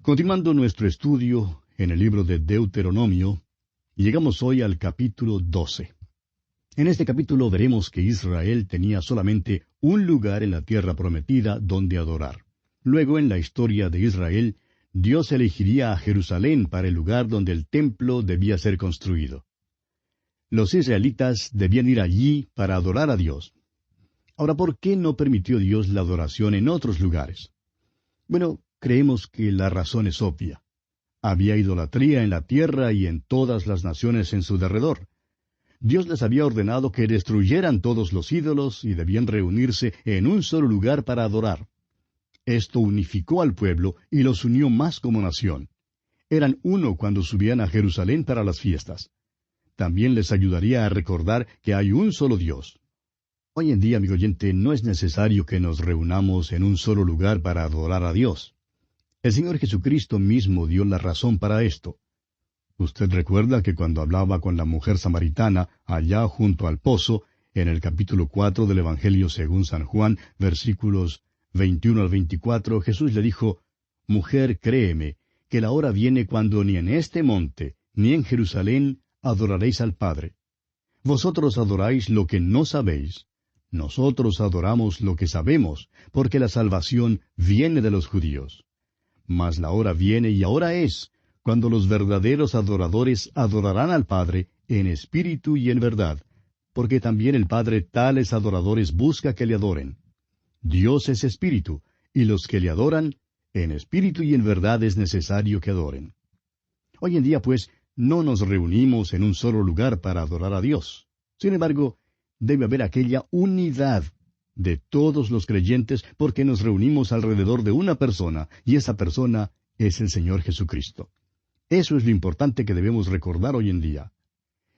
Continuando nuestro estudio en el libro de Deuteronomio, llegamos hoy al capítulo 12. En este capítulo veremos que Israel tenía solamente un lugar en la tierra prometida donde adorar. Luego, en la historia de Israel, Dios elegiría a Jerusalén para el lugar donde el templo debía ser construido. Los israelitas debían ir allí para adorar a Dios. Ahora, ¿por qué no permitió Dios la adoración en otros lugares? Bueno, creemos que la razón es obvia. Había idolatría en la tierra y en todas las naciones en su derredor. Dios les había ordenado que destruyeran todos los ídolos y debían reunirse en un solo lugar para adorar. Esto unificó al pueblo y los unió más como nación. Eran uno cuando subían a Jerusalén para las fiestas. También les ayudaría a recordar que hay un solo Dios. Hoy en día, amigo oyente, no es necesario que nos reunamos en un solo lugar para adorar a Dios. El Señor Jesucristo mismo dio la razón para esto. Usted recuerda que cuando hablaba con la mujer samaritana allá junto al pozo, en el capítulo 4 del Evangelio según San Juan, versículos 21 al 24, Jesús le dijo, «Mujer, créeme, que la hora viene cuando ni en este monte, ni en Jerusalén, adoraréis al Padre. Vosotros adoráis lo que no sabéis. Nosotros adoramos lo que sabemos, porque la salvación viene de los judíos. Mas la hora viene y ahora es, cuando los verdaderos adoradores adorarán al Padre en espíritu y en verdad, porque también el Padre tales adoradores busca que le adoren. Dios es espíritu, y los que le adoran, en espíritu y en verdad es necesario que adoren». Hoy en día, pues, no nos reunimos en un solo lugar para adorar a Dios. Sin embargo, debe haber aquella unidad de todos los creyentes porque nos reunimos alrededor de una persona, y esa persona es el Señor Jesucristo. Eso es lo importante que debemos recordar hoy en día.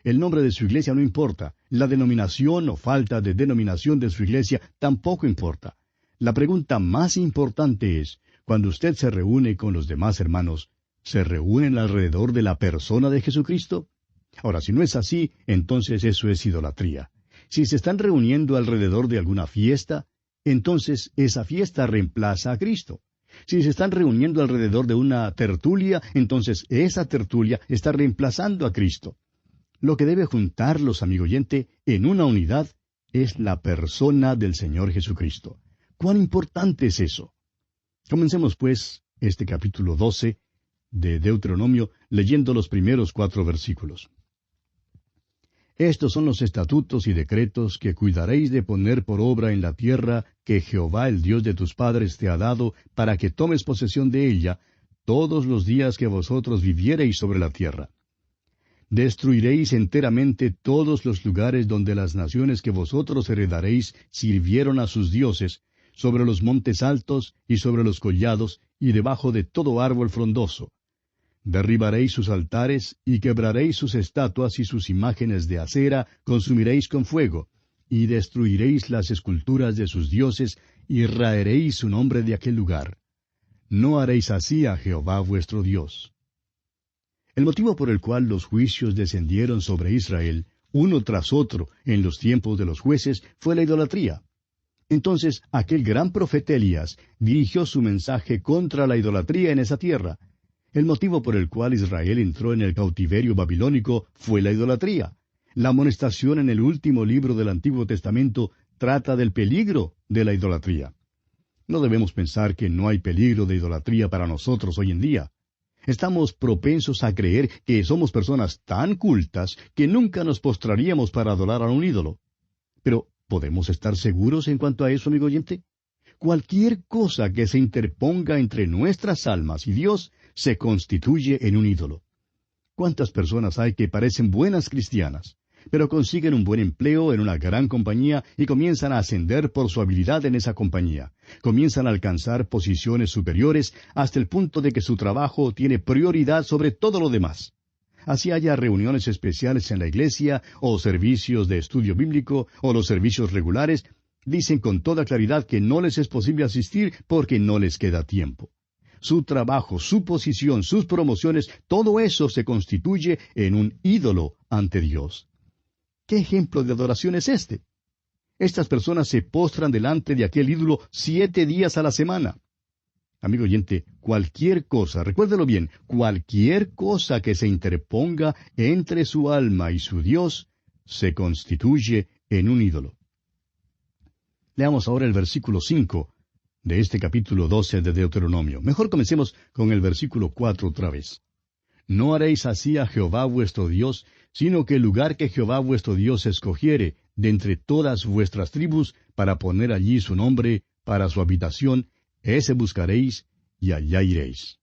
El nombre de su iglesia no importa, la denominación o falta de denominación de su iglesia tampoco importa. La pregunta más importante es, cuando usted se reúne con los demás hermanos, ¿se reúnen alrededor de la persona de Jesucristo? Ahora, si no es así, entonces eso es idolatría. Si se están reuniendo alrededor de alguna fiesta, entonces esa fiesta reemplaza a Cristo. Si se están reuniendo alrededor de una tertulia, entonces esa tertulia está reemplazando a Cristo. Lo que debe juntarlos, amigo oyente, en una unidad, es la persona del Señor Jesucristo. ¿Cuán importante es eso? Comencemos, pues, este capítulo 12 de Deuteronomio, leyendo los primeros 4 versículos. «Estos son los estatutos y decretos que cuidaréis de poner por obra en la tierra que Jehová el Dios de tus padres te ha dado, para que tomes posesión de ella todos los días que vosotros viviereis sobre la tierra. Destruiréis enteramente todos los lugares donde las naciones que vosotros heredaréis sirvieron a sus dioses, sobre los montes altos y sobre los collados, y debajo de todo árbol frondoso. Derribaréis sus altares, y quebraréis sus estatuas y sus imágenes de acera consumiréis con fuego, y destruiréis las esculturas de sus dioses, y raeréis su nombre de aquel lugar. No haréis así a Jehová vuestro Dios». El motivo por el cual los juicios descendieron sobre Israel, uno tras otro, en los tiempos de los jueces, fue la idolatría. Entonces, aquel gran profeta Elías dirigió su mensaje contra la idolatría en esa tierra. El motivo por el cual Israel entró en el cautiverio babilónico fue la idolatría. La amonestación en el último libro del Antiguo Testamento trata del peligro de la idolatría. No debemos pensar que no hay peligro de idolatría para nosotros hoy en día. Estamos propensos a creer que somos personas tan cultas que nunca nos postraríamos para adorar a un ídolo. Pero, ¿podemos estar seguros en cuanto a eso, amigo oyente? Cualquier cosa que se interponga entre nuestras almas y Dios se constituye en un ídolo. ¿Cuántas personas hay que parecen buenas cristianas, pero consiguen un buen empleo en una gran compañía y comienzan a ascender por su habilidad en esa compañía? Comienzan a alcanzar posiciones superiores hasta el punto de que su trabajo tiene prioridad sobre todo lo demás. Así haya reuniones especiales en la iglesia, o servicios de estudio bíblico, o los servicios regulares, dicen con toda claridad que no les es posible asistir porque no les queda tiempo. Su trabajo, su posición, sus promociones, todo eso se constituye en un ídolo ante Dios. ¿Qué ejemplo de adoración es este? Estas personas se postran delante de aquel ídolo 7 días a la semana. Amigo oyente, cualquier cosa, recuérdelo bien, cualquier cosa que se interponga entre su alma y su Dios, se constituye en un ídolo. Leamos ahora el versículo 5 de este capítulo 12 de Deuteronomio. Mejor comencemos con el versículo 4 otra vez. No haréis así a Jehová vuestro Dios, sino que el lugar que Jehová vuestro Dios escogiere de entre todas vuestras tribus para poner allí su nombre para su habitación, ese buscaréis y allá iréis.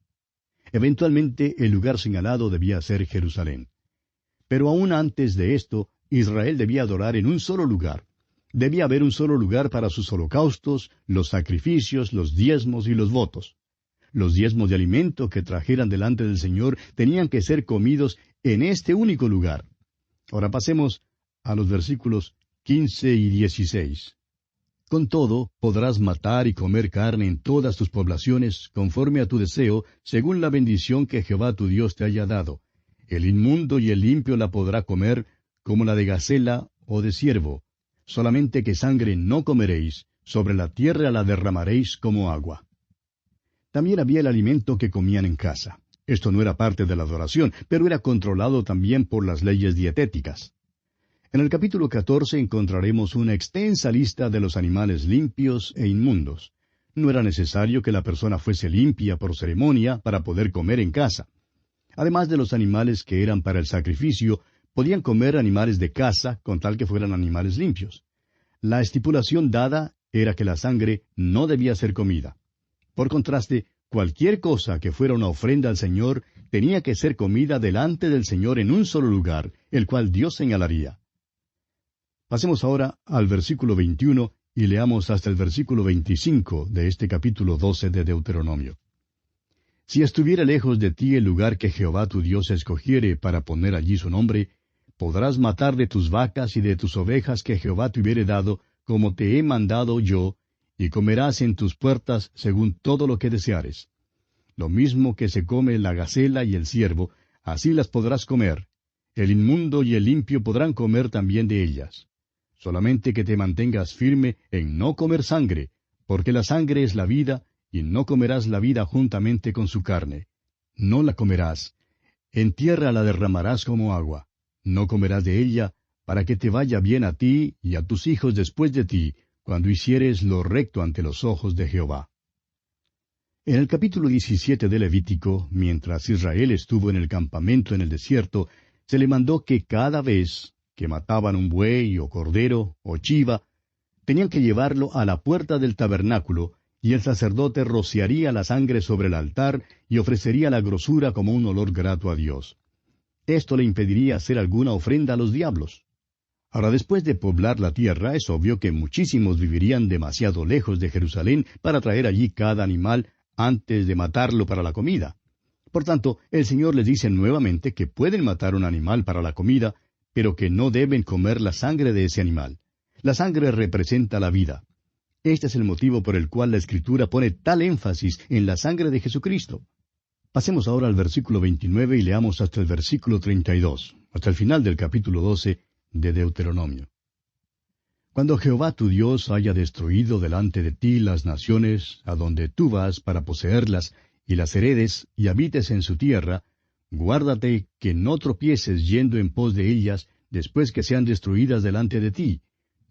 Eventualmente el lugar señalado debía ser Jerusalén. Pero aún antes de esto, Israel debía adorar en un solo lugar. Debía haber un solo lugar para sus holocaustos, los sacrificios, los diezmos y los votos. Los diezmos de alimento que trajeran delante del Señor tenían que ser comidos en este único lugar. Ahora pasemos a los versículos 15 y 16. Con todo, podrás matar y comer carne en todas tus poblaciones, conforme a tu deseo, según la bendición que Jehová tu Dios te haya dado. El inmundo y el limpio la podrá comer, como la de gacela o de ciervo. Solamente que sangre no comeréis, sobre la tierra la derramaréis como agua. También había el alimento que comían en casa. Esto no era parte de la adoración, pero era controlado también por las leyes dietéticas. En el capítulo 14 encontraremos una extensa lista de los animales limpios e inmundos. No era necesario que la persona fuese limpia por ceremonia para poder comer en casa. Además de los animales que eran para el sacrificio, podían comer animales de caza con tal que fueran animales limpios. La estipulación dada era que la sangre no debía ser comida. Por contraste, cualquier cosa que fuera una ofrenda al Señor tenía que ser comida delante del Señor en un solo lugar, el cual Dios señalaría. Pasemos ahora al versículo 21 y leamos hasta el versículo 25 de este capítulo 12 de Deuteronomio. Si estuviera lejos de ti el lugar que Jehová tu Dios escogiere para poner allí su nombre, podrás matar de tus vacas y de tus ovejas que Jehová te hubiere dado, como te he mandado yo, y comerás en tus puertas según todo lo que deseares. Lo mismo que se come la gacela y el ciervo, así las podrás comer. El inmundo y el limpio podrán comer también de ellas. Solamente que te mantengas firme en no comer sangre, porque la sangre es la vida, y no comerás la vida juntamente con su carne. No la comerás. En tierra la derramarás como agua. No comerás de ella, para que te vaya bien a ti y a tus hijos después de ti, cuando hicieres lo recto ante los ojos de Jehová. En el capítulo 17 de Levítico, mientras Israel estuvo en el campamento en el desierto, se le mandó que cada vez que mataban un buey o cordero o chiva, tenían que llevarlo a la puerta del tabernáculo, y el sacerdote rociaría la sangre sobre el altar y ofrecería la grosura como un olor grato a Dios. Esto le impediría hacer alguna ofrenda a los diablos. Ahora, después de poblar la tierra, es obvio que muchísimos vivirían demasiado lejos de Jerusalén para traer allí cada animal antes de matarlo para la comida. Por tanto, el Señor les dice nuevamente que pueden matar un animal para la comida, pero que no deben comer la sangre de ese animal. La sangre representa la vida. Este es el motivo por el cual la Escritura pone tal énfasis en la sangre de Jesucristo. Pasemos ahora al versículo 29 y leamos hasta el versículo 32, hasta el final del capítulo 12 de Deuteronomio. Cuando Jehová tu Dios haya destruido delante de ti las naciones a donde tú vas para poseerlas, y las heredes y habites en su tierra, guárdate que no tropieces yendo en pos de ellas después que sean destruidas delante de ti.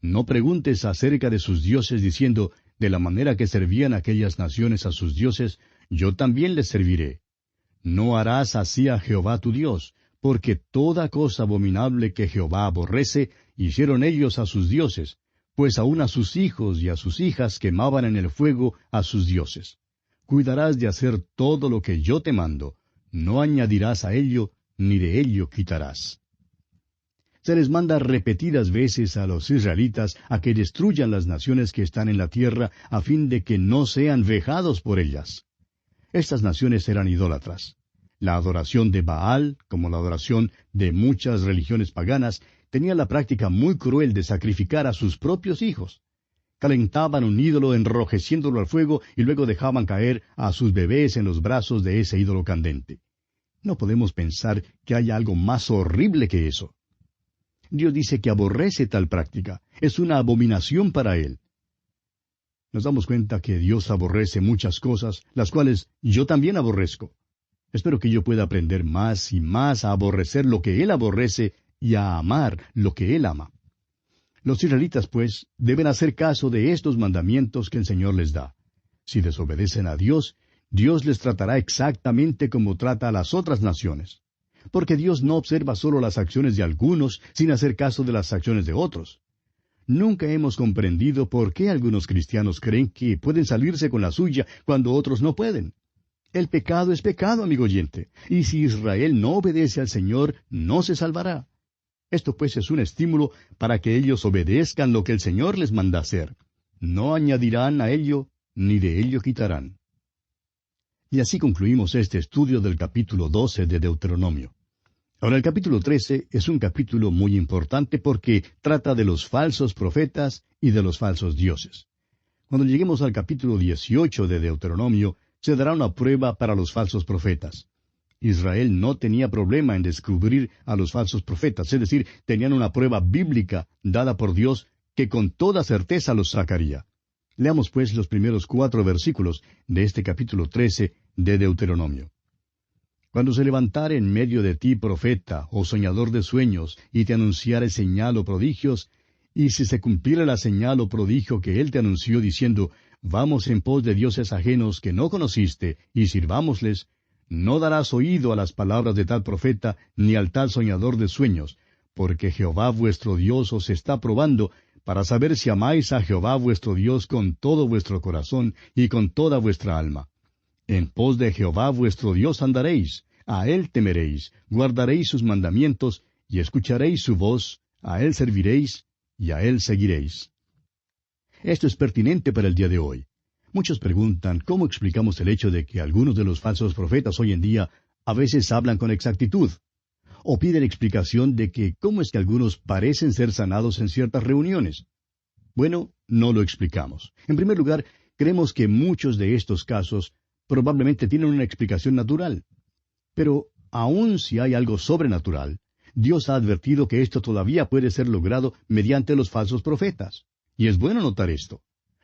No preguntes acerca de sus dioses diciendo, de la manera que servían aquellas naciones a sus dioses, yo también les serviré. No harás así a Jehová tu Dios, porque toda cosa abominable que Jehová aborrece, hicieron ellos a sus dioses, pues aun a sus hijos y a sus hijas quemaban en el fuego a sus dioses. Cuidarás de hacer todo lo que yo te mando, no añadirás a ello, ni de ello quitarás. Se les manda repetidas veces a los israelitas a que destruyan las naciones que están en la tierra a fin de que no sean vejados por ellas. Estas naciones eran idólatras. La adoración de Baal, como la adoración de muchas religiones paganas, tenía la práctica muy cruel de sacrificar a sus propios hijos. Calentaban un ídolo enrojeciéndolo al fuego y luego dejaban caer a sus bebés en los brazos de ese ídolo candente. No podemos pensar que haya algo más horrible que eso. Dios dice que aborrece tal práctica. Es una abominación para Él. nos damos cuenta que Dios aborrece muchas cosas, las cuales yo también aborrezco. Espero que yo pueda aprender más y más a aborrecer lo que Él aborrece y a amar lo que Él ama. Los israelitas, pues, deben hacer caso de estos mandamientos que el Señor les da. Si desobedecen a Dios, Dios les tratará exactamente como trata a las otras naciones. Porque Dios no observa solo las acciones de algunos, sin hacer caso de las acciones de otros. Nunca hemos comprendido por qué algunos cristianos creen que pueden salirse con la suya cuando otros no pueden. El pecado es pecado, amigo oyente, y si Israel no obedece al Señor, no se salvará. Esto pues es un estímulo para que ellos obedezcan lo que el Señor les manda hacer. No añadirán a ello, ni de ello quitarán. Y así concluimos este estudio del capítulo 12 de Deuteronomio. Ahora el capítulo 13 es un capítulo muy importante porque trata de los falsos profetas y de los falsos dioses. Cuando lleguemos al capítulo 18 de Deuteronomio, se dará una prueba para los falsos profetas. Israel no tenía problema en descubrir a los falsos profetas, es decir, tenían una prueba bíblica dada por Dios que con toda certeza los sacaría. Leamos pues los primeros 4 versículos de este capítulo 13 de Deuteronomio. Cuando se levantare en medio de ti profeta o soñador de sueños, y te anunciare señal o prodigios, y si se cumpliere la señal o prodigio que él te anunció diciendo, vamos en pos de dioses ajenos que no conociste, y sirvámosles, no darás oído a las palabras de tal profeta, ni al tal soñador de sueños, porque Jehová vuestro Dios os está probando, para saber si amáis a Jehová vuestro Dios con todo vuestro corazón y con toda vuestra alma. En pos de Jehová vuestro Dios andaréis, a él temeréis, guardaréis sus mandamientos, y escucharéis su voz, a él serviréis, y a él seguiréis. Esto es pertinente para el día de hoy. Muchos preguntan cómo explicamos el hecho de que algunos de los falsos profetas hoy en día a veces hablan con exactitud, o piden explicación de que cómo es que algunos parecen ser sanados en ciertas reuniones. Bueno, no lo explicamos. En primer lugar, creemos que muchos de estos casos probablemente tienen una explicación natural. Pero, aun si hay algo sobrenatural, Dios ha advertido que esto todavía puede ser logrado mediante los falsos profetas. Y es bueno notar esto.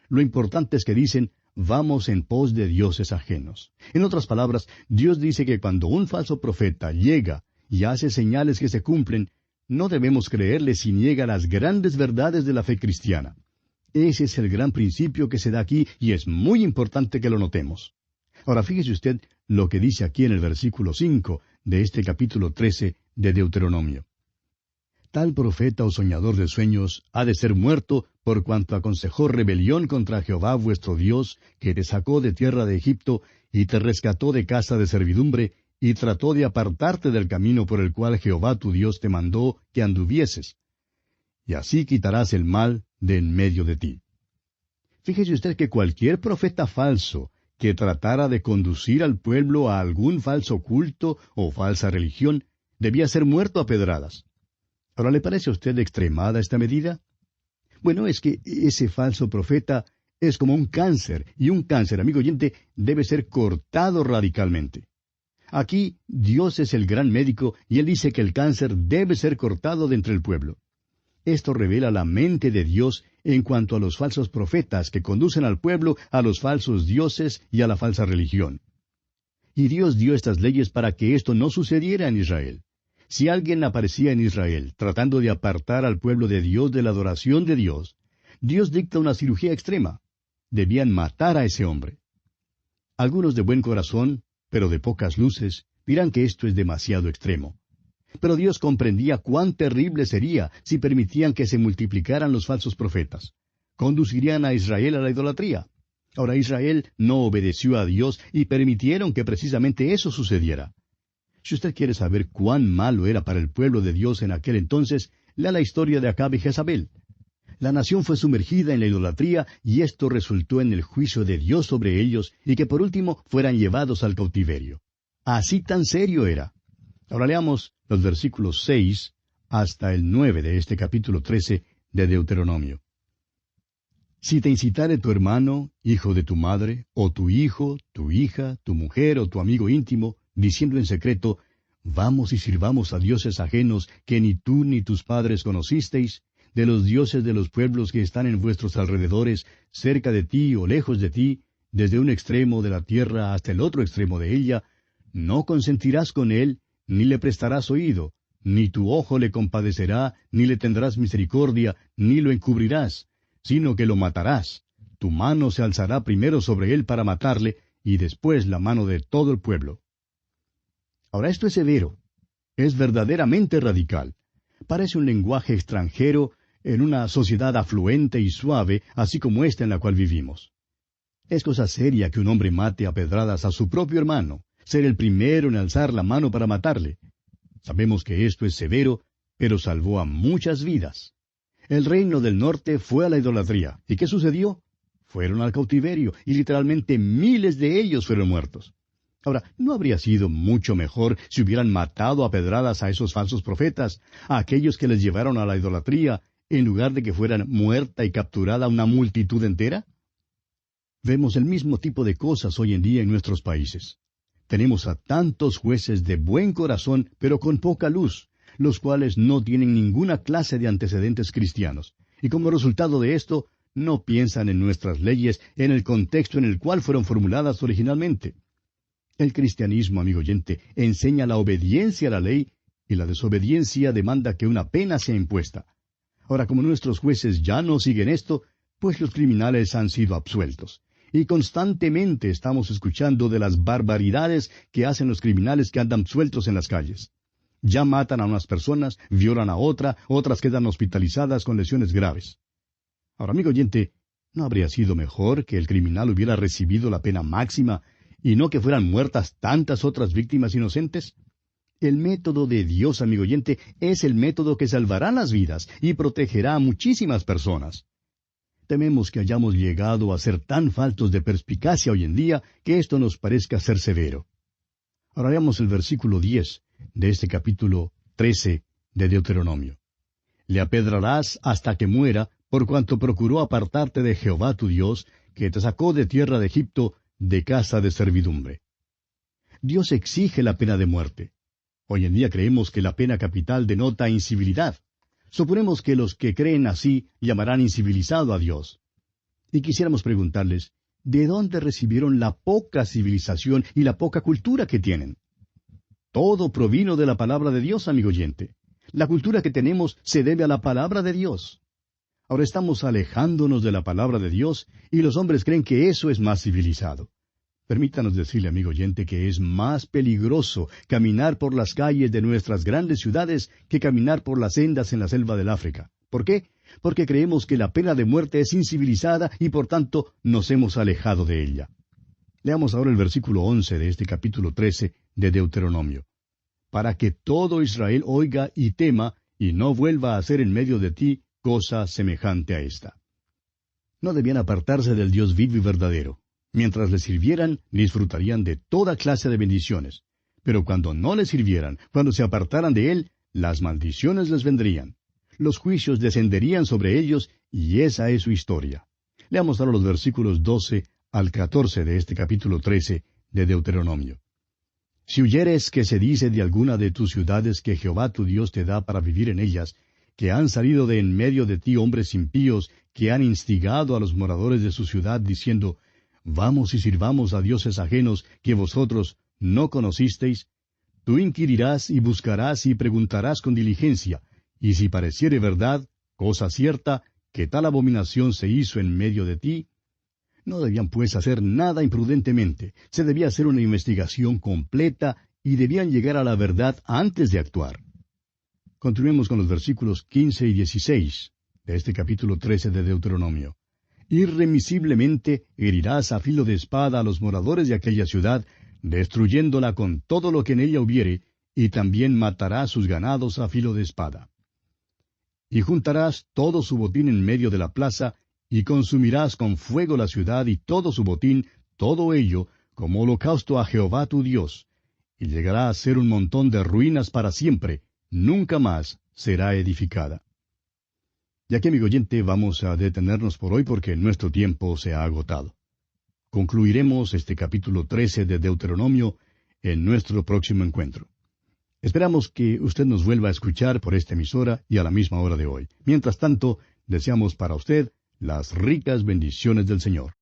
Lo importante es que dicen, vamos en pos de dioses ajenos. En otras palabras, Dios dice que cuando un falso profeta llega y hace señales que se cumplen, no debemos creerle si niega las grandes verdades de la fe cristiana. Ese es el gran principio que se da aquí y es muy importante que lo notemos. Ahora fíjese usted lo que dice aquí en el versículo 5 de este capítulo 13 de Deuteronomio. Tal profeta o soñador de sueños ha de ser muerto por cuanto aconsejó rebelión contra Jehová vuestro Dios, que te sacó de tierra de Egipto y te rescató de casa de servidumbre, y trató de apartarte del camino por el cual Jehová tu Dios te mandó que anduvieses. Y así quitarás el mal de en medio de ti. Fíjese usted que cualquier profeta falso que tratara de conducir al pueblo a algún falso culto o falsa religión, debía ser muerto a pedradas. ¿Ahora le parece a usted extremada esta medida? Bueno, es que ese falso profeta es como un cáncer, y un cáncer, amigo oyente, debe ser cortado radicalmente. Aquí Dios es el gran médico, y Él dice que el cáncer debe ser cortado de entre el pueblo. Esto revela la mente de Dios en cuanto a los falsos profetas que conducen al pueblo a los falsos dioses y a la falsa religión. Y Dios dio estas leyes para que esto no sucediera en Israel. Si alguien aparecía en Israel tratando de apartar al pueblo de Dios de la adoración de Dios, Dios dicta una cirugía extrema. Debían matar a ese hombre. Algunos de buen corazón, pero de pocas luces, dirán que esto es demasiado extremo. Pero Dios comprendía cuán terrible sería si permitían que se multiplicaran los falsos profetas. Conducirían a Israel a la idolatría. Ahora Israel no obedeció a Dios y permitieron que precisamente eso sucediera. Si usted quiere saber cuán malo era para el pueblo de Dios en aquel entonces, lea la historia de Acab y Jezabel. La nación fue sumergida en la idolatría y esto resultó en el juicio de Dios sobre ellos y que por último fueran llevados al cautiverio. Así tan serio era. Ahora leamos los versículos 6 hasta el 9 de este capítulo 13 de Deuteronomio. Si te incitare tu hermano, hijo de tu madre, o tu hijo, tu hija, tu mujer o tu amigo íntimo, diciendo en secreto, vamos y sirvamos a dioses ajenos que ni tú ni tus padres conocisteis, de los dioses de los pueblos que están en vuestros alrededores, cerca de ti o lejos de ti, desde un extremo de la tierra hasta el otro extremo de ella, no consentirás con él, ni le prestarás oído, ni tu ojo le compadecerá, ni le tendrás misericordia, ni lo encubrirás, sino que lo matarás. Tu mano se alzará primero sobre él para matarle, y después la mano de todo el pueblo. Ahora esto es severo, es verdaderamente radical. Parece un lenguaje extranjero en una sociedad afluente y suave, así como esta en la cual vivimos. Es cosa seria que un hombre mate a pedradas a su propio hermano, ser el primero en alzar la mano para matarle. Sabemos que esto es severo, pero salvó a muchas vidas. El reino del norte fue a la idolatría. ¿Y qué sucedió? Fueron al cautiverio, y literalmente miles de ellos fueron muertos. Ahora, ¿no habría sido mucho mejor si hubieran matado a pedradas a esos falsos profetas, a aquellos que les llevaron a la idolatría, en lugar de que fueran muerta y capturada una multitud entera? Vemos el mismo tipo de cosas hoy en día en nuestros países. Tenemos a tantos jueces de buen corazón, pero con poca luz, los cuales no tienen ninguna clase de antecedentes cristianos. Y como resultado de esto, no piensan en nuestras leyes en el contexto en el cual fueron formuladas originalmente. El cristianismo, amigo oyente, enseña la obediencia a la ley, y la desobediencia demanda que una pena sea impuesta. Ahora, como nuestros jueces ya no siguen esto, pues los criminales han sido absueltos. Y constantemente estamos escuchando de las barbaridades que hacen los criminales que andan sueltos en las calles. Ya matan a unas personas, violan a otras quedan hospitalizadas con lesiones graves. Ahora, amigo oyente, ¿no habría sido mejor que el criminal hubiera recibido la pena máxima y no que fueran muertas tantas otras víctimas inocentes? El método de Dios, amigo oyente, es el método que salvará las vidas y protegerá a muchísimas personas. Tememos que hayamos llegado a ser tan faltos de perspicacia hoy en día que esto nos parezca ser severo. Ahora veamos el versículo 10 de este capítulo 13 de Deuteronomio. Le apedrarás hasta que muera, por cuanto procuró apartarte de Jehová tu Dios, que te sacó de tierra de Egipto, de casa de servidumbre. Dios exige la pena de muerte. Hoy en día creemos que la pena capital denota incivilidad. Suponemos que los que creen así llamarán incivilizado a Dios. Y quisiéramos preguntarles, ¿de dónde recibieron la poca civilización y la poca cultura que tienen? Todo provino de la palabra de Dios, amigo oyente. La cultura que tenemos se debe a la palabra de Dios. Ahora estamos alejándonos de la palabra de Dios y los hombres creen que eso es más civilizado. Permítanos decirle, amigo oyente, que es más peligroso caminar por las calles de nuestras grandes ciudades que caminar por las sendas en la selva del África. ¿Por qué? Porque creemos que la pena de muerte es incivilizada y por tanto nos hemos alejado de ella. Leamos ahora el versículo 11 de este capítulo 13 de Deuteronomio. Para que todo Israel oiga y tema, y no vuelva a hacer en medio de ti cosa semejante a esta. No debían apartarse del Dios vivo y verdadero. Mientras le sirvieran, disfrutarían de toda clase de bendiciones. Pero cuando no le sirvieran, cuando se apartaran de él, las maldiciones les vendrían. Los juicios descenderían sobre ellos, y esa es su historia. Leamos ahora los versículos 12 al 14 de este capítulo 13 de Deuteronomio. Si huyeres que se dice de alguna de tus ciudades que Jehová tu Dios te da para vivir en ellas, que han salido de en medio de ti hombres impíos, que han instigado a los moradores de su ciudad, diciendo, vamos y sirvamos a dioses ajenos que vosotros no conocisteis, tú inquirirás y buscarás y preguntarás con diligencia, y si pareciere verdad, cosa cierta, que tal abominación se hizo en medio de ti, no debían pues hacer nada imprudentemente, se debía hacer una investigación completa y debían llegar a la verdad antes de actuar. Continuemos con los versículos 15 y 16 de este capítulo 13 de Deuteronomio. Irremisiblemente herirás a filo de espada a los moradores de aquella ciudad, destruyéndola con todo lo que en ella hubiere, y también matarás sus ganados a filo de espada. Y juntarás todo su botín en medio de la plaza, y consumirás con fuego la ciudad y todo su botín, todo ello, como holocausto a Jehová tu Dios, y llegará a ser un montón de ruinas para siempre, nunca más será edificada. Y aquí, amigo oyente, vamos a detenernos por hoy porque nuestro tiempo se ha agotado. Concluiremos este capítulo 13 de Deuteronomio en nuestro próximo encuentro. Esperamos que usted nos vuelva a escuchar por esta emisora y a la misma hora de hoy. Mientras tanto, deseamos para usted las ricas bendiciones del Señor.